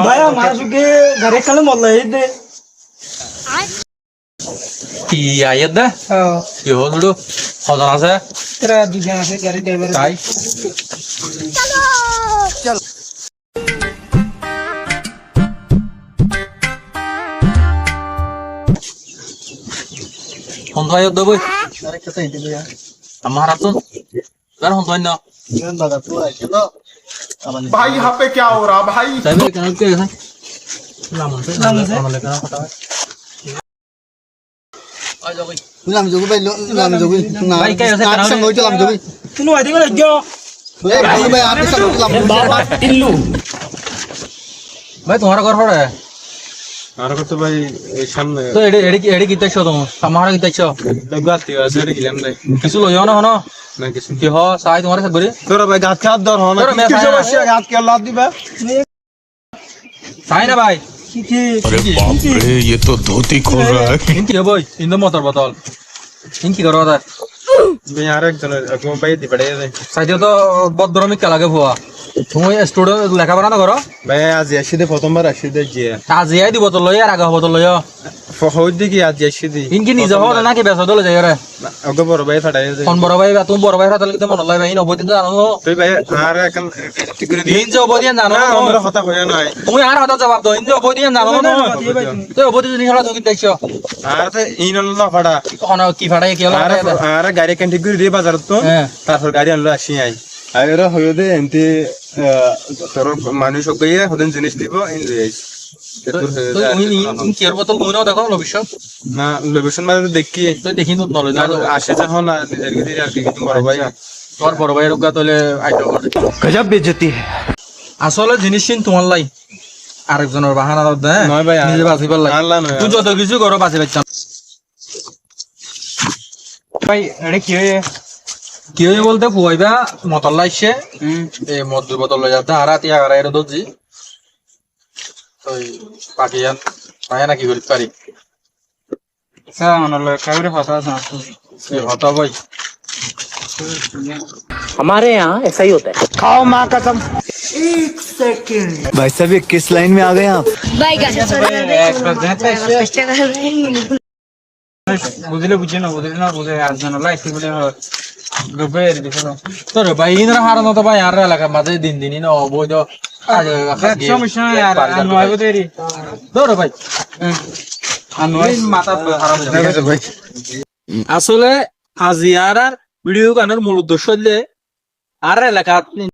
ভাই আমার সুকে ঘরে কালে মল্লাই দে কি আইয়াত দে কি হল হজন আছে তেরা দুজন আছে গাড়ি ড্রাইভার তাই হন্দ আইয়াত দে বই আরে কত হিতে ভাই আমার হাতন আর হন্দ আইন না ইমান দাদা তো আছে তো भाई यहाँ पे क्या हो रहा भाई তাই বলে কেন কে আছে লামন আছে? আমলে কেন কথা হয় আই যাও বই làm gì vậy làm gì Bay cây ở đây làm nào sang đi? ngồi cho làm gì তুই আইতে গেল গো vậy bây giờ sang ngồi làm বাবা টিল্লু ভাই তোমার ঘর পড়ে আর কত ভাই এই সামনে তো এডি কি তাইছো তুমি আমার কি তাইছো গাতি আছে রে গিলাম নাই কিছু লইও না হনো না কিছু কি হ সাই তোমার সাথে বলি তোরা ভাই গাত খাত দর হন তোরা কি মেয়ে সমস্যা গাত কে লাদ দিবা সাই না ভাই কি কি अरे बाप रे ये तो धोती खोल रहा है ইনকি বই ইন মোটর বোতল ইনকি করো দা ভাই আর একজন একদম ভাই দি পড়ে যায় সাইডে তো বদরমি কে লাগে ভুয়া তুমি স্টুডেন্ট লেখাপড়া না করো ভাই আজ আসিদে প্রথমবার আসিদে যে আজ ইয়াই দিব তো লই আর আগে হবো তো লইও ফহদ দেখি আজ আসিদি ইনকি নিজে হল নাকি বেসা দলে যাই রে ওকে বড় ভাই ফাটাই যায় কোন বড় ভাই তুমি বড় ভাই হাতালে তো মন লাই ভাই নবতি জানো তুই ভাই আর এখন ঠিক করে দি ইন যে অবদিয়ান জানো না আমরা কথা কই নাই তুমি আর হতা জবাব দাও ইন যে অবদিয়ান জানো না তো অবদি জিনিস হলা তুমি দেখছো আর তো ইন না ফাটা কোন কি ফাড়াই কি হলো আর আর গাড়ি কেন ঠিক করে দি বাজার তো হ্যাঁ তারপর গাড়ি আনলো আসি আই আর হইও দে এনতে তোর মানুষ গিয়ে হদেন জিনিস দিব ইন যাইস তুমি কি এর বোতল তুমি নাও দেখো ভবিষ্যৎ না লোকেশন মানে দেখি তো দেখি তো নলে না আসে যখন নিজের গিয়ে আর কি কিন্তু বড় ভাই তোর বড় ভাই রোগা তলে আইতো गजब बेइज्जती है আসলে জিনিস তোমার লাই আরেকজনের বাহানা দাও দে নয় ভাই নিজে বাঁচিবার লাই আল্লাহ নয় তুই যত কিছু করো বাঁচি বাচ্চা ভাই আরে কি হয়ে কি হয়ে বলতে ফুয়াইবা মতল লাইছে এই মদ বোতল লই যাতে আর আতিয়া আর এর দজি তো পাকিয়ান পায় না কি করি পারি সামনে লয় কাউরে ফাটা আছে এই হতা ভাই हमारे यहाँ ऐसा ही होता है। খাও মা কসম भाई साहब ये किस लाइन में आ गए आप বুঝলে বুঝে না বুঝে আর জানো লাইফ বলে গবের দেখো তোর ভাই ইনরা হারানো তো ভাই আর এলাকা মাঝে দিন দিনই না অবৈধ সমস্যা নাই আর নয় বদেরি তোর ভাই আনোয়ার মাথা হারাম ভাই আসলে আজিয়ার ভিডিও গানের মূল উদ্দেশ্য হইলে আর এলাকা